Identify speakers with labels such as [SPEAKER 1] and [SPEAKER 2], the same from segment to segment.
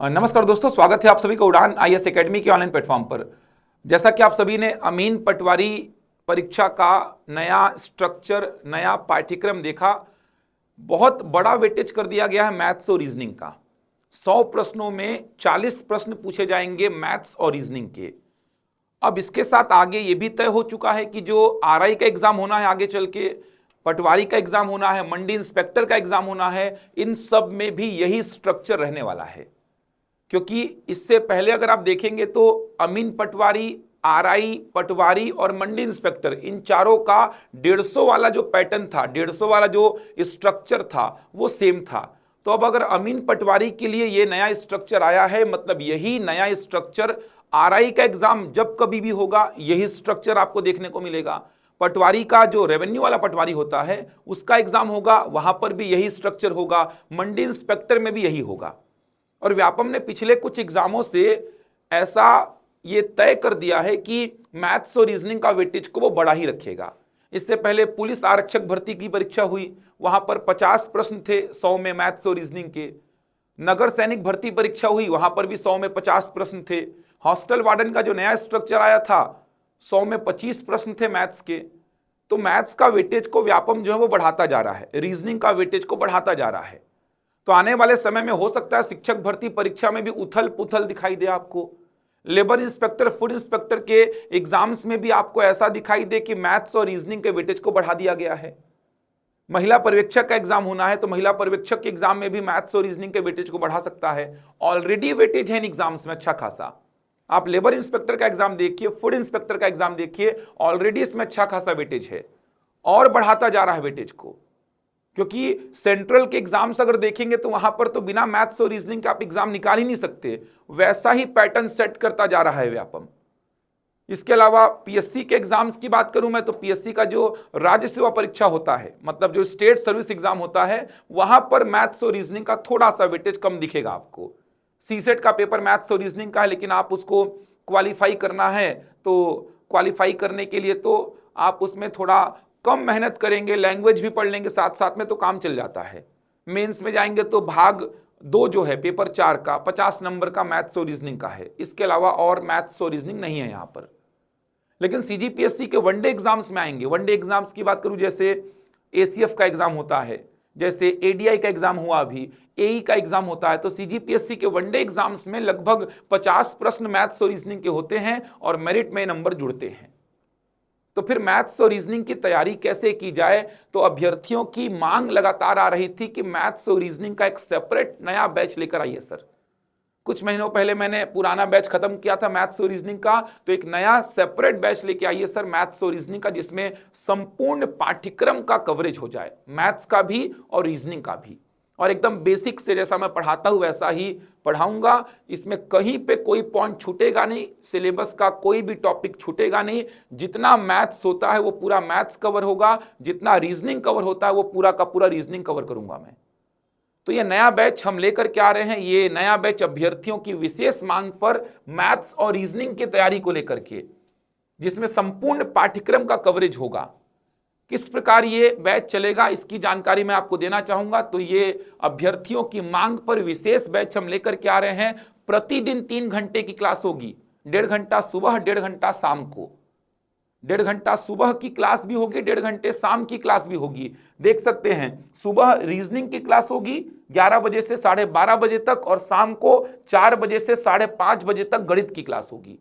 [SPEAKER 1] नमस्कार दोस्तों, स्वागत है आप सभी का उड़ान आईएएस एकेडमी के ऑनलाइन प्लेटफॉर्म पर। जैसा कि आप सभी ने अमीन पटवारी परीक्षा का नया स्ट्रक्चर, नया पाठ्यक्रम देखा, बहुत बड़ा वेटेज कर दिया गया है मैथ्स और रीजनिंग का। 100 प्रश्नों में 40 प्रश्न पूछे जाएंगे मैथ्स और रीजनिंग के। अब इसके साथ आगे ये भी तय हो चुका है कि जो आरआई का एग्जाम होना है, आगे चल के पटवारी का एग्जाम होना है, मंडी इंस्पेक्टर का एग्जाम होना है, इन सब में भी यही स्ट्रक्चर रहने वाला है। क्योंकि इससे पहले अगर आप देखेंगे तो अमीन पटवारी, आरआई पटवारी और मंडी इंस्पेक्टर, इन चारों का 150 वाला जो पैटर्न था, 150 वाला जो स्ट्रक्चर था, वो सेम था। तो अब अगर अमीन पटवारी के लिए ये नया स्ट्रक्चर आया है, मतलब यही नया स्ट्रक्चर आरआई का एग्जाम जब कभी भी होगा, यही स्ट्रक्चर आपको देखने को मिलेगा। पटवारी का जो रेवेन्यू वाला पटवारी होता है, उसका एग्जाम होगा, वहां पर भी यही स्ट्रक्चर होगा। मंडी इंस्पेक्टर में भी यही होगा। और व्यापम ने पिछले कुछ एग्जामों से ऐसा ये तय कर दिया है कि मैथ्स और रीजनिंग का वेटेज को वो बढ़ा ही रखेगा। इससे पहले पुलिस आरक्षक भर्ती की परीक्षा हुई, वहां पर 50 प्रश्न थे 100 में मैथ्स और रीजनिंग के। नगर सैनिक भर्ती परीक्षा हुई, वहां पर भी 100 में 50 प्रश्न थे। हॉस्टल वार्डन का जो नया स्ट्रक्चर आया था, 100 में 25 प्रश्न थे मैथ्स के। तो मैथ्स का वेटेज को व्यापम जो है वो बढ़ाता जा रहा है, रीजनिंग का वेटेज को बढ़ाता जा रहा है। तो आने वाले समय में हो सकता है शिक्षक भर्ती परीक्षा में भी उथल पुथल दिखाई दे आपको। लेबर इंस्पेक्टर, फूड इंस्पेक्टर के एग्जाम्स में भी आपको ऐसा दिखाई दे कि मैथ्स और रीजनिंग के वेटेज को बढ़ा दिया गया है। महिला पर्यवेक्षक का एग्जाम होना है, तो महिला पर्यवेक्षक के एग्जाम में भी मैथ्स और रीजनिंग के वेटेज को बढ़ा सकता है। ऑलरेडी वेटेज है इन एग्जाम्स में अच्छा खासा। आप लेबर इंस्पेक्टर का एग्जाम देखिए, फूड इंस्पेक्टर का एग्जाम देखिए, ऑलरेडी इसमें अच्छा खासा वेटेज है और बढ़ाता जा रहा है वेटेज को। क्योंकि सेंट्रल के एग्जाम्स अगर देखेंगे तो वहां पर तो बिना मैथ्स और रीजनिंग का आप एग्जाम निकाल ही नहीं सकते। वैसा ही पैटर्न सेट करता जा रहा है व्यापम। इसके अलावा पीएससी के एग्जाम्स की बात करूं मैं, तो पीएससी का जो राज्य सेवा परीक्षा होता है, मतलब जो स्टेट सर्विस एग्जाम होता है, वहां पर मैथ्स और रीजनिंग का थोड़ा सा वेटेज कम दिखेगा आपको। सीसेट का पेपर मैथ्स और रीजनिंग का है, लेकिन आप उसको क्वालिफाई करना है, तो क्वालिफाई करने के लिए तो आप उसमें थोड़ा कम मेहनत करेंगे, लैंग्वेज भी पढ़ लेंगे साथ साथ में, तो काम चल जाता है। मेंस में जाएंगे तो भाग 2 जो है पेपर 4 का 50 नंबर का मैथ्स और रीजनिंग का है। इसके अलावा और मैथ्स और रीजनिंग नहीं है यहां पर। लेकिन सीजीपीएससी के वनडे एग्जाम्स में आएंगे। वनडे एग्जाम्स की बात करूं, जैसे एसीएफ का एग्जाम होता है, जैसे एडीआई का एग्जाम हुआ, अभी एई का एग्जाम होता है, तो सीजीपीएससी के वनडे एग्जाम्स में लगभग 50 प्रश्न मैथ्स और रीजनिंग के होते हैं और मेरिट में नंबर जुड़ते हैं। तो फिर मैथ्स और रीजनिंग की तैयारी कैसे की जाए? तो अभ्यर्थियों की मांग लगातार आ रही थी कि मैथ्स और रीजनिंग का एक सेपरेट नया बैच लेकर आइए सर। कुछ महीनों पहले मैंने पुराना बैच खत्म किया था मैथ्स और रीजनिंग का, तो एक नया सेपरेट बैच लेके आइए सर मैथ्स और रीजनिंग का, जिसमें संपूर्ण पाठ्यक्रम का कवरेज हो जाए, मैथ्स का भी और रीजनिंग का भी। और एकदम बेसिक से जैसा मैं पढ़ाता हूं वैसा ही पढ़ाऊंगा। इसमें कहीं पे कोई पॉइंट छूटेगा नहीं, सिलेबस का कोई भी टॉपिक छूटेगा नहीं। जितना मैथ्स होता है वो पूरा मैथ्स कवर होगा, जितना रीजनिंग कवर होता है वो पूरा का पूरा रीजनिंग कवर करूंगा मैं। तो ये नया बैच हम लेकर के आ रहे हैं। ये नया बैच अभ्यर्थियों की विशेष मांग पर मैथ्स और रीजनिंग की तैयारी को लेकर के, जिसमें संपूर्ण पाठ्यक्रम का कवरेज होगा। किस प्रकार ये बैच चलेगा इसकी जानकारी मैं आपको देना चाहूंगा। तो ये अभ्यर्थियों की मांग पर विशेष बैच हम लेकर के आ रहे हैं। प्रतिदिन 3 घंटे की क्लास होगी, 1.5 घंटा सुबह, 1.5 घंटा शाम को। 1.5 घंटा सुबह की क्लास भी होगी, 1.5 घंटे शाम की क्लास भी होगी। देख सकते हैं, सुबह रीजनिंग की क्लास होगी 11 बजे से 12:30 बजे तक, और शाम को 4 बजे से 5:30 बजे तक गणित की क्लास होगी।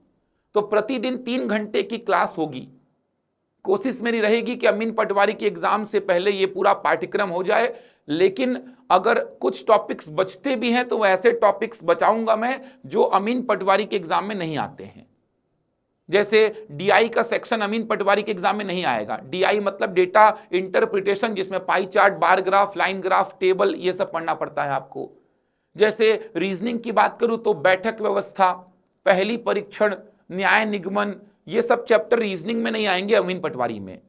[SPEAKER 1] तो प्रतिदिन 3 घंटे की क्लास होगी। कोशिश मेरी रहेगी कि अमीन पटवारी के एग्जाम से पहले ये पूरा पाठ्यक्रम हो जाए। लेकिन अगर कुछ टॉपिक्स बचते भी हैं तो वो ऐसे टॉपिक्स बचाऊंगा मैं जो अमीन पटवारी के एग्जाम में नहीं आते हैं। जैसे डीआई का सेक्शन अमीन पटवारी के एग्जाम में नहीं आएगा। डीआई मतलब डेटा इंटरप्रिटेशन, जिसमें pie chart, bar graph, line graph, table, ये सब पढ़ना पड़ता है आपको। जैसे रीजनिंग की बात करूं तो बैठक व्यवस्था, पहली परीक्षण, न्याय निगमन, ये सब चैप्टर रीजनिंग में नहीं आएंगे अमीन पटवारी में।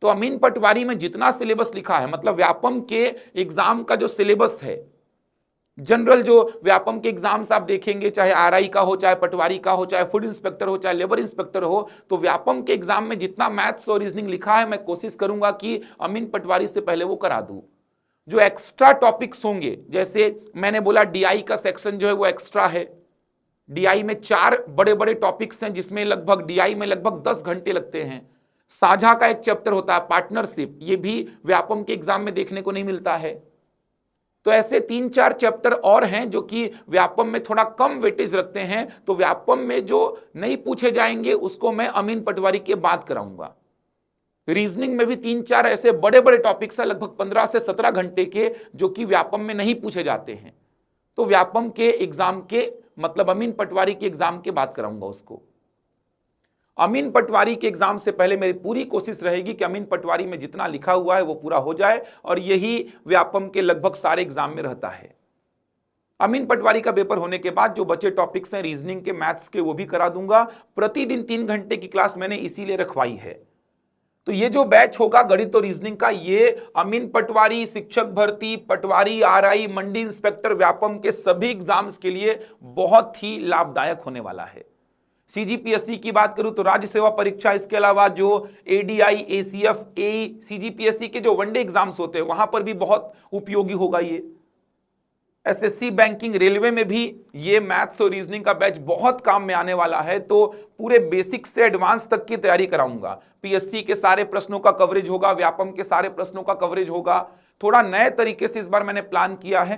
[SPEAKER 1] तो अमीन पटवारी में जितना सिलेबस लिखा है, मतलब व्यापम के एग्जाम का जो सिलेबस है, जनरल जो व्यापम के एग्जाम्स आप देखेंगे, चाहे आरआई का हो, चाहे पटवारी का हो, चाहे फूड इंस्पेक्टर हो, चाहे लेबर इंस्पेक्टर हो, तो व्यापम के एग्जाम में जितना मैथ्स और रीजनिंग लिखा है मैं कोशिश करूंगा कि अमीन पटवारी से पहले वो करा दूं। जो एक्स्ट्रा टॉपिक्स होंगे, जैसे मैंने बोला डीआई का सेक्शन जो है वो एक्स्ट्रा है। डीआई में 4 बड़े बड़े टॉपिक्स हैं जिसमें लगभग डीआई में लगभग 10 घंटे लगते हैं। साझा का एक चैप्टर होता है, पार्टनरशिप, ये भी व्यापम के एग्जाम में देखने को नहीं मिलता है। तो ऐसे 3-4 चैप्टर और हैं जो कि व्यापम में थोड़ा कम वेटेज रखते हैं। तो व्यापम में जो नहीं पूछे जाएंगे उसको मैं अमीन पटवारी के बाद कराऊंगा। रीजनिंग में भी 3-4 ऐसे बड़े बड़े टॉपिक्स हैं लगभग 15 से 17 घंटे के, जो कि व्यापम में नहीं पूछे जाते हैं। तो व्यापम के एग्जाम के मतलब अमीन पटवारी के एग्जाम के बाद कराऊंगा उसको। अमीन पटवारी के एग्जाम से पहले मेरी पूरी कोशिश रहेगी कि अमीन पटवारी में जितना लिखा हुआ है वो पूरा हो जाए, और यही व्यापम के लगभग सारे एग्जाम में रहता है। अमीन पटवारी का पेपर होने के बाद जो बचे टॉपिक्स हैं रीजनिंग के, मैथ्स के, वो भी करा दूंगा। प्रतिदिन 3 घंटे की क्लास मैंने इसीलिए रखवाई है। तो ये जो बैच होगा गणित और रीजनिंग का, ये अमीन पटवारी, शिक्षक भर्ती, पटवारी, आरआई, मंडी इंस्पेक्टर, व्यापम के सभी एग्जाम्स के लिए बहुत ही लाभदायक होने वाला है। सीजीपीएससी की बात करूं तो राज्य सेवा परीक्षा, इसके अलावा जो एडीआई, एसीएफ, ए, सीजीपीएससी के जो वनडे एग्जाम्स होते हैं वहां पर भी बहुत उपयोगी होगा ये। एसएससी, बैंकिंग, रेलवे में भी ये मैथ्स और रीजनिंग का बैच बहुत काम में आने वाला है। तो पूरे बेसिक से एडवांस तक की तैयारी कराऊंगा। पीएससी के सारे प्रश्नों का कवरेज होगा, व्यापम के सारे प्रश्नों का कवरेज होगा। थोड़ा नए तरीके से इस बार मैंने प्लान किया है।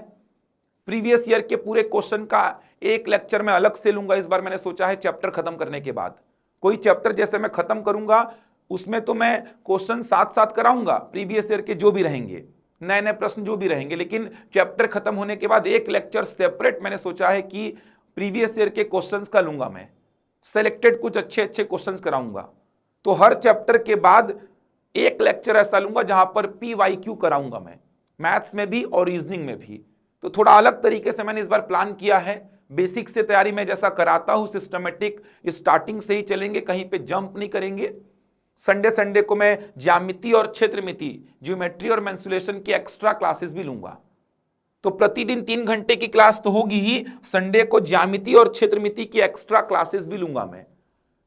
[SPEAKER 1] प्रीवियस ईयर के पूरे क्वेश्चन का एक लेक्चर में अलग से लूंगा। इस बार मैंने सोचा है चैप्टर खत्म करने के बाद, कोई चैप्टर जैसे मैं खत्म करूंगा उसमें तो मैं क्वेश्चन साथ साथ कराऊंगा, प्रीवियस ईयर के जो भी रहेंगे, नए नए प्रश्न जो भी रहेंगे, लेकिन चैप्टर खत्म होने के बाद एक लेक्चर सेपरेट मैंने सोचा है कि प्रीवियस ईयर के क्वेश्चंस का लूंगा। मैं सेलेक्टेड कुछ अच्छे अच्छे क्वेश्चंस कराऊंगा। तो हर चैप्टर के बाद एक लेक्चर ऐसा लूंगा जहां पर PYQ कराऊंगा मैं, मैथ्स में भी और रीजनिंग में भी। तो थोड़ा अलग तरीके से मैंने इस बार प्लान किया है। बेसिक से तैयारी में जैसा कराता हूं सिस्टमेटिक, स्टार्टिंग से ही चलेंगे, कहीं पे जंप नहीं करेंगे। संडे संडे को मैं ज्यामिति और क्षेत्रमिति, ज्योमेट्री और मेंसुरेशन की एक्स्ट्रा क्लासेस भी लूंगा। तो प्रतिदिन 3 घंटे की क्लास तो होगी ही, संडे को ज्यामिति और क्षेत्रमिति की एक्स्ट्रा क्लासेस भी लूंगा मैं।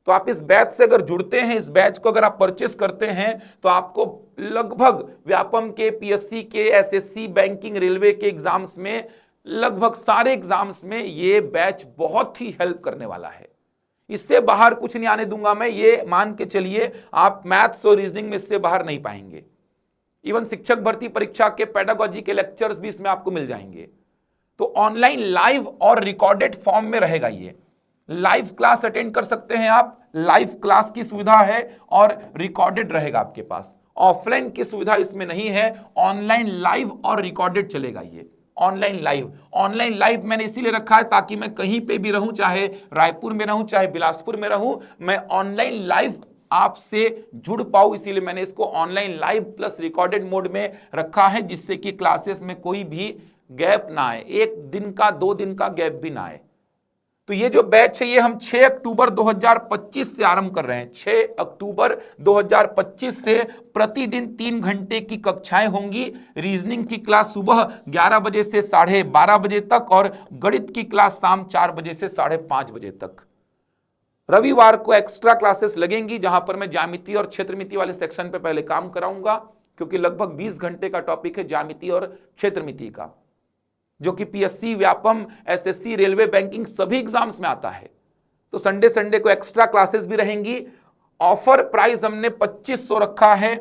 [SPEAKER 1] तो आप इस बैच से अगर जुड़ते हैं, इस बैच को अगर आप परचेस करते हैं, तो आपको लगभग व्यापम के, पीएससी के, एसएससी, बैंकिंग, रेलवे के एग्जाम्स में, लगभग सारे एग्जाम्स में ये बैच बहुत ही हेल्प करने वाला है। इससे बाहर कुछ नहीं आने दूंगा मैं, ये मान के चलिए। आप मैथ्स और रीजनिंग में इससे बाहर नहीं पाएंगे। इवन शिक्षक भर्ती परीक्षा के पेडागोजी के लेक्चर्स भी इसमें आपको मिल जाएंगे। तो ऑनलाइन लाइव और रिकॉर्डेड फॉर्म में रहेगा ये। लाइव क्लास अटेंड कर सकते हैं आप, लाइव क्लास की सुविधा है, और रिकॉर्डेड रहेगा आपके पास। ऑफलाइन की सुविधा इसमें नहीं है, ऑनलाइन लाइव और रिकॉर्डेड चलेगा ये। ऑनलाइन लाइव मैंने इसीलिए रखा है ताकि मैं कहीं पे भी रहूं, चाहे रायपुर में रहूं, चाहे बिलासपुर में रहूं, मैं ऑनलाइन लाइव आपसे जुड़ पाऊं। इसीलिए मैंने इसको online live plus recorded mode में रखा है, जिससे कि क्लासेस में कोई भी गैप ना आए, 1 दिन का 2 दिन का गैप भी ना आए। तो ये जो बैच है ये हम 6 अक्टूबर 2025 से आरंभ कर रहे हैं। 6 अक्टूबर 2025 से प्रतिदिन 3 घंटे की कक्षाएं होंगी। रीजनिंग की क्लास सुबह 11 बजे से 12:30 बजे तक, और गणित की क्लास शाम 4 बजे से 5:30 बजे तक। रविवार को एक्स्ट्रा क्लासेस लगेंगी, जहां पर मैं ज्यामिति और क्षेत्रमिति वाले सेक्शन पे पहले काम कराऊंगा, क्योंकि लगभग 20 घंटे का टॉपिक है ज्यामिति और क्षेत्रमिति का, जो कि PSC, Vyapam, SSC, railway, banking सभी एग्जाम्स में आता है। तो संडे संडे को एक्स्ट्रा क्लासेस भी रहेंगी। ऑफर प्राइस हमने 2500 रखा है।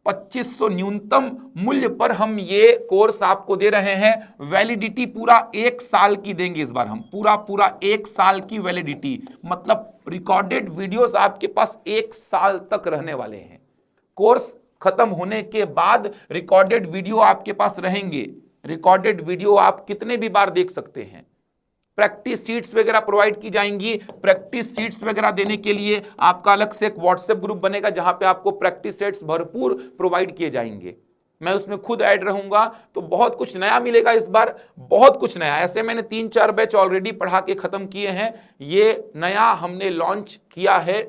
[SPEAKER 1] 2500 न्यूनतम मूल्य पर हम ये कोर्स आपको दे रहे हैं। वैलिडिटी पूरा 1 साल की देंगे इस बार हम, पूरा 1 साल की वैलिडिटी, मतलब रिकॉर्डेड वीडियोस आपके पास 1 साल तक रहने वाले हैं। कोर्स खत्म होने के बाद रिकॉर्डेड वीडियो आपके पास रहेंगे। रिकॉर्डेड वीडियो आप कितने भी बार देख सकते हैं। प्रैक्टिस सीट्स वगैरह प्रोवाइड की जाएंगी। प्रैक्टिस सीट्स वगैरह देने के लिए आपका अलग से एक व्हाट्सएप ग्रुप बनेगा, जहां पे आपको प्रैक्टिस सेट्स भरपूर प्रोवाइड किए जाएंगे। मैं उसमें खुद ऐड रहूंगा। तो बहुत कुछ नया मिलेगा इस बार, बहुत कुछ नया। ऐसे मैंने 3-4 बैच ऑलरेडी पढ़ा के खत्म किए हैं, ये नया हमने लॉन्च किया है।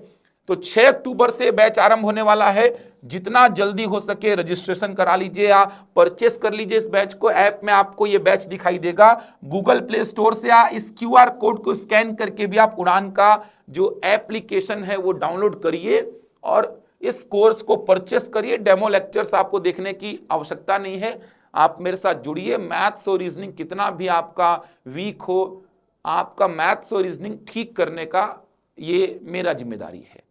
[SPEAKER 1] तो 6 अक्टूबर से बैच आरंभ होने वाला है। जितना जल्दी हो सके रजिस्ट्रेशन करा लीजिए या परचेस कर लीजिए इस बैच को। ऐप में आपको ये बैच दिखाई देगा। गूगल प्ले स्टोर से या इस QR कोड को स्कैन करके भी आप उड़ान का जो एप्लीकेशन है वो डाउनलोड करिए और इस कोर्स को परचेस करिए। डेमो लेक्चर्स आपको देखने की आवश्यकता नहीं है। आप मेरे साथ जुड़िए। मैथ्स और रीजनिंग कितना भी आपका वीक हो, आपका मैथ्स और रीजनिंग ठीक करने का ये मेरा जिम्मेदारी है।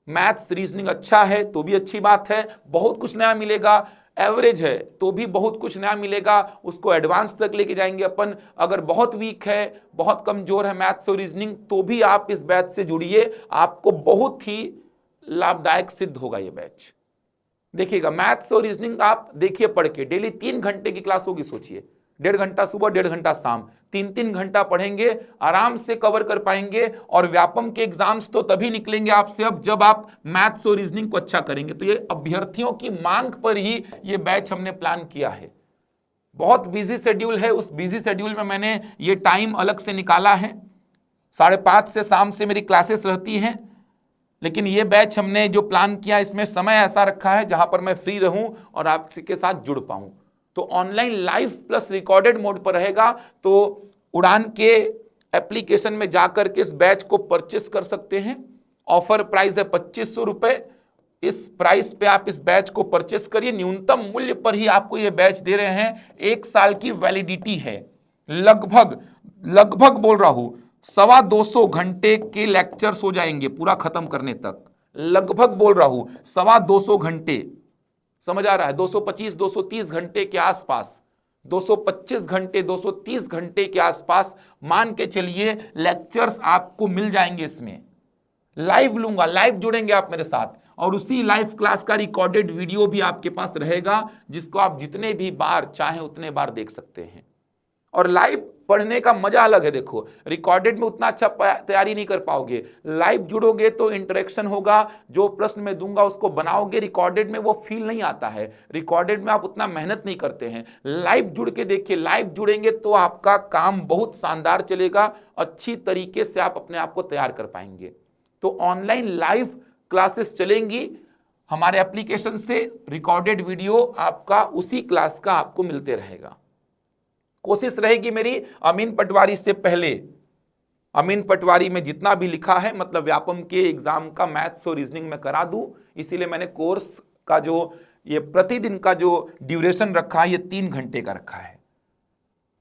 [SPEAKER 1] मैथ्स रीजनिंग अच्छा है तो भी अच्छी बात है, बहुत कुछ नया मिलेगा। एवरेज है तो भी बहुत कुछ नया मिलेगा, उसको एडवांस तक लेके जाएंगे अपन। अगर बहुत वीक है, बहुत कमजोर है मैथ्स और रीजनिंग, तो भी आप इस बैच से जुड़िए, आपको बहुत ही लाभदायक सिद्ध होगा ये बैच। देखिएगा, मैथ्स और रीजनिंग आप देखिए पढ़ के, डेली 3 घंटे की क्लास होगी। सोचिए, 1.5 घंटा सुबह, 1.5 घंटा शाम, 3-3 घंटा पढ़ेंगे, आराम से कवर कर पाएंगे। और व्यापम के एग्जाम्स तो तभी निकलेंगे आपसे अब जब आप मैथ्स और रीजनिंग को अच्छा करेंगे। तो ये अभ्यर्थियों की मांग पर ही ये बैच हमने प्लान किया है। बहुत बिजी शेड्यूल है, उस बिजी शेड्यूल में मैंने ये टाइम अलग से निकाला है। 5:30 से शाम से मेरी क्लासेस रहती हैं, लेकिन ये बैच हमने जो प्लान किया इसमें समय ऐसा रखा है जहां पर मैं फ्री रहूं और आपके साथ जुड़ पाऊं। तो online live plus recorded mode पर रहेगा। तो उड़ान के एप्लीकेशन में जाकर के इस बैच को परचेस कर सकते हैं। ऑफर प्राइस है 2500 रुपए। इस प्राइस पे आप इस बैच को परचेस करिए। न्यूनतम मूल्य पर ही आपको ये बैच दे रहे हैं। 1 साल की वैलिडिटी है। लगभग बोल रहा हूं 250 घंटे के लेक्चर्स हो जाएंगे पूरा खत्म करने तक। लगभग बोल रहा हूं 250 घंटे, समझ आ रहा है? 225-230 घंटे के आसपास, 225 घंटे 230 घंटे के आसपास मान के चलिए लेक्चर्स आपको मिल जाएंगे। इसमें लाइव लूंगा, लाइव जुड़ेंगे आप मेरे साथ, और उसी लाइव क्लास का रिकॉर्डेड वीडियो भी आपके पास रहेगा, जिसको आप जितने भी बार चाहें उतने बार देख सकते हैं। और लाइव पढ़ने का मजा अलग है। देखो, रिकॉर्डेड में उतना अच्छा तैयारी नहीं कर पाओगे, लाइव जुड़ोगे तो इंटरेक्शन होगा, जो प्रश्न मैं दूंगा उसको बनाओगे। रिकॉर्डेड में वो फील नहीं आता है, रिकॉर्डेड में आप उतना मेहनत नहीं करते हैं। लाइव जुड़ के देखिए, लाइव जुड़ेंगे तो आपका काम बहुत शानदार चलेगा, अच्छी तरीके से आप अपने आप को तैयार कर पाएंगे। तो ऑनलाइन लाइव क्लासेस चलेंगी हमारे एप्लीकेशन से, रिकॉर्डेड वीडियो आपका उसी क्लास का आपको मिलते रहेगा। कोशिश रहेगी मेरी अमीन पटवारी से पहले, अमीन पटवारी में जितना भी लिखा है, मतलब व्यापम के एग्जाम का मैथ्स और रीजनिंग में करा दूं। इसीलिए मैंने कोर्स का जो ये प्रतिदिन का जो ड्यूरेशन रखा है, ये 3 घंटे का रखा है।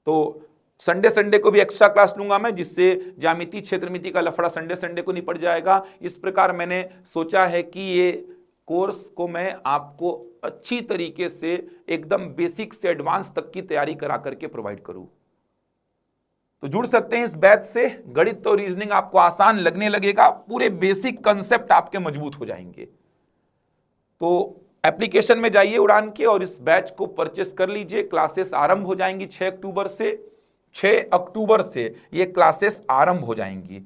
[SPEAKER 1] तो संडे को भी एक्स्ट्रा क्लास लूंगा मैं, जिससे ज्यामिति क्षेत्रमिति का लफड़ा संडे को निपट जाएगा। इस प्रकार मैंने सोचा है कि ये कोर्स को मैं आपको अच्छी तरीके से एकदम बेसिक से एडवांस तक की तैयारी करा करके प्रोवाइड करूं। तो जुड़ सकते हैं इस बैच से। गणित और रीजनिंग आपको आसान लगने लगेगा, पूरे बेसिक कंसेप्ट आपके मजबूत हो जाएंगे। तो एप्लीकेशन में जाइए उड़ान के और इस बैच को परचेस कर लीजिए। क्लासेस आरंभ हो जाएंगी 6 अक्टूबर से। 6 अक्टूबर से ये क्लासेस आरंभ हो जाएंगी।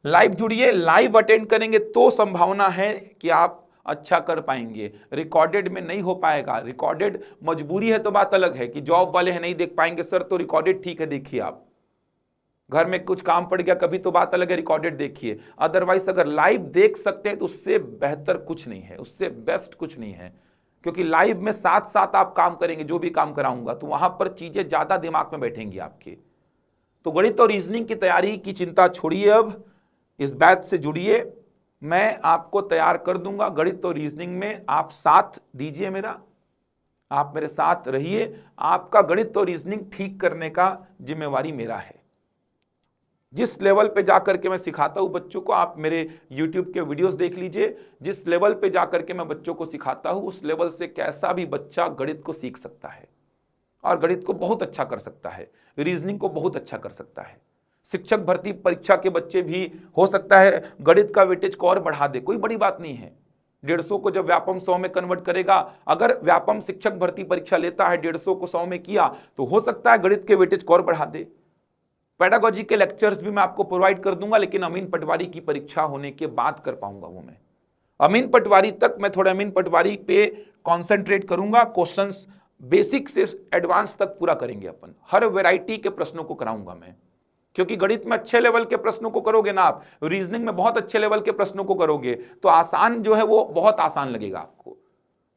[SPEAKER 1] लाइव जुड़िए, लाइव अटेंड करेंगे तो संभावना है कि आप अच्छा कर पाएंगे। रिकॉर्डेड में नहीं हो पाएगा। रिकॉर्डेड मजबूरी है तो बात अलग है कि जॉब वाले हैं नहीं देख पाएंगे सर, तो रिकॉर्डेड ठीक है, देखिए आप घर में कुछ काम पड़ गया कभी तो बात अलग है, रिकॉर्डेड देखिए। अदरवाइज अगर लाइव देख सकते हैं तो उससे बेहतर कुछ नहीं है, उससे बेस्ट कुछ नहीं है, क्योंकि लाइव में साथ साथ आप काम करेंगे, जो भी काम कराऊंगा तो वहां पर चीजें ज्यादा दिमाग में बैठेंगी आपके। तो गणित और रीजनिंग की तैयारी की चिंता छोड़िए, अब इस बैच से जुड़िए, मैं आपको तैयार कर दूंगा। गणित और रीजनिंग में आप साथ दीजिए मेरा, आप मेरे साथ रहिए। आपका गणित और रीजनिंग ठीक करने का जिम्मेवारी मेरा है। जिस लेवल पे जाकर के मैं सिखाता हूं बच्चों को, आप मेरे YouTube के वीडियोस देख लीजिए। जिस लेवल पे जाकर के मैं बच्चों को सिखाता हूं, उस लेवल से कैसा भी बच्चा गणित को सीख सकता है और गणित को बहुत अच्छा कर सकता है, रीजनिंग को बहुत अच्छा कर सकता है। शिक्षक भर्ती परीक्षा के बच्चे भी हो सकता है गणित का वेटेज को और बढ़ा दे, कोई बड़ी बात नहीं है। 150 को जब व्यापम 100 में कन्वर्ट करेगा, अगर व्यापम शिक्षक भर्ती परीक्षा लेता है 150 को 100 में किया, तो हो सकता है गणित के वेटेज को और बढ़ा दे। पेडागोजी के लेक्चर्स भी मैं आपको प्रोवाइड कर दूंगा, लेकिन अमीन पटवारी की परीक्षा होने के बाद कर पाऊंगा वो मैं। अमीन पटवारी तक मैं थोड़ा अमीन पटवारी पे कॉन्सेंट्रेट करूंगा। क्वेश्चंस बेसिक से एडवांस तक पूरा करेंगे अपन, हर वैरायटी के प्रश्नों को कराऊंगा मैं, क्योंकि गणित में अच्छे लेवल के प्रश्नों को करोगे ना आप, रीजनिंग में बहुत अच्छे लेवल के प्रश्नों को करोगे, तो आसान जो है वो बहुत आसान लगेगा आपको।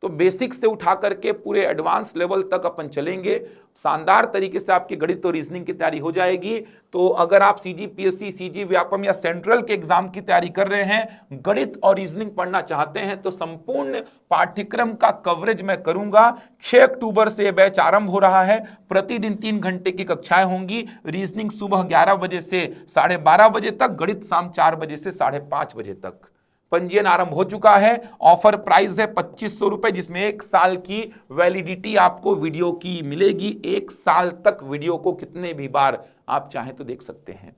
[SPEAKER 1] तो बेसिक से उठा करके पूरे एडवांस लेवल तक अपन चलेंगे। शानदार तरीके से आपकी गणित और रीजनिंग की तैयारी हो जाएगी। तो अगर आप सीजीपीएससी, सीजी व्यापम या सेंट्रल के एग्जाम की तैयारी कर रहे हैं, गणित और रीजनिंग पढ़ना चाहते हैं, तो संपूर्ण पाठ्यक्रम का कवरेज मैं करूंगा। 6 अक्टूबर से यह बैच आरंभ हो रहा है। प्रतिदिन 3 घंटे की कक्षाएं होंगी। रीजनिंग सुबह 11 बजे से 12:30 बजे तक, गणित शाम 4 बजे से 5:30 बजे तक। पंजीयन आरंभ हो चुका है। ऑफर प्राइस है 2500 रुपए, जिसमें 1 साल की वैलिडिटी आपको वीडियो की मिलेगी। 1 साल तक वीडियो को कितने भी बार आप चाहें तो देख सकते हैं।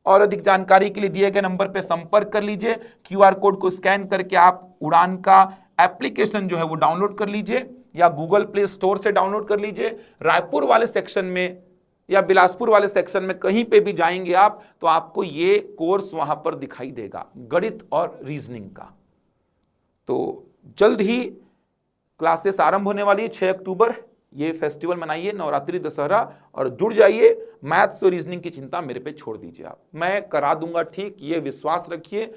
[SPEAKER 1] और अधिक जानकारी के लिए दिए गए नंबर पर संपर्क कर लीजिए। क्यूआर कोड को स्कैन करके आप उड़ान का एप्लीकेशन जो है वो डाउनलोड कर लीजिए, या गूगल प्ले स्टोर से डाउनलोड कर लीजिए। रायपुर वाले सेक्शन में या बिलासपुर वाले सेक्शन में कहीं पे भी जाएंगे आप, तो आपको ये कोर्स वहां पर दिखाई देगा, गणित और रीजनिंग का। तो जल्द ही क्लासेस आरंभ होने वाली है 6 अक्टूबर। ये फेस्टिवल मनाइए, नवरात्रि, दशहरा, और जुड़ जाइए। मैथ्स और रीजनिंग की चिंता मेरे पे छोड़ दीजिए, आप, मैं करा दूंगा ठीक, ये विश्वास रखिए।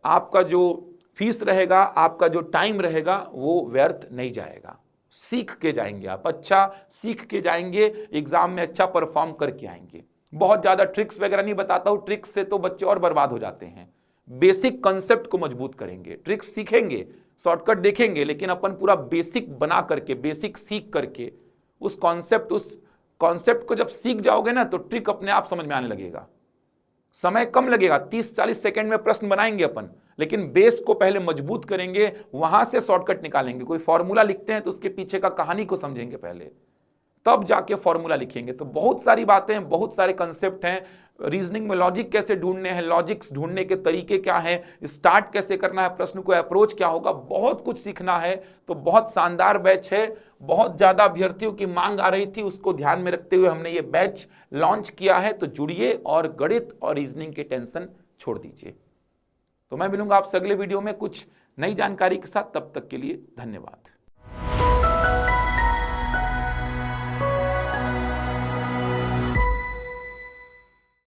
[SPEAKER 1] आपका जो फीस रहेगा, आपका जो टाइम रहेगा, वो व्यर्थ नहीं जाएगा। सीख के जाएंगे आप, अच्छा सीख के जाएंगे, एग्जाम में अच्छा परफॉर्म करके आएंगे। बहुत ज्यादा ट्रिक्स वगैरह नहीं बताता हूं, ट्रिक्स से तो बच्चे और बर्बाद हो जाते हैं। बेसिक कॉन्सेप्ट को मजबूत करेंगे, ट्रिक्स सीखेंगे, शॉर्टकट देखेंगे, लेकिन अपन पूरा बेसिक बना करके, बेसिक सीख करके उस कॉन्सेप्ट को जब सीख जाओगे ना, तो ट्रिक अपने आप समझ में आने लगेगा। समय कम लगेगा, 30-40 सेकंड में प्रश्न बनाएंगे अपन, लेकिन बेस को पहले मजबूत करेंगे, वहां से शॉर्टकट निकालेंगे। कोई फॉर्मूला लिखते हैं तो उसके पीछे का कहानी को समझेंगे पहले, तब जाके फॉर्मूला लिखेंगे। तो बहुत सारी बातें हैं, बहुत सारे कंसेप्ट हैं। रीजनिंग में लॉजिक कैसे ढूंढने हैं, लॉजिक्स ढूंढने के तरीके क्या हैं, स्टार्ट कैसे करना है, प्रश्न को अप्रोच क्या होगा, बहुत कुछ सीखना है। तो बहुत शानदार बैच है। बहुत ज्यादा अभ्यर्थियों की मांग आ रही थी, उसको ध्यान में रखते हुए हमने ये बैच लॉन्च किया है। तो जुड़िए और गणित और रीजनिंग की टेंशन छोड़ दीजिए। तो मैं मिलूंगा आपसे अगले वीडियो में कुछ नई जानकारी के साथ। तब तक के लिए धन्यवाद।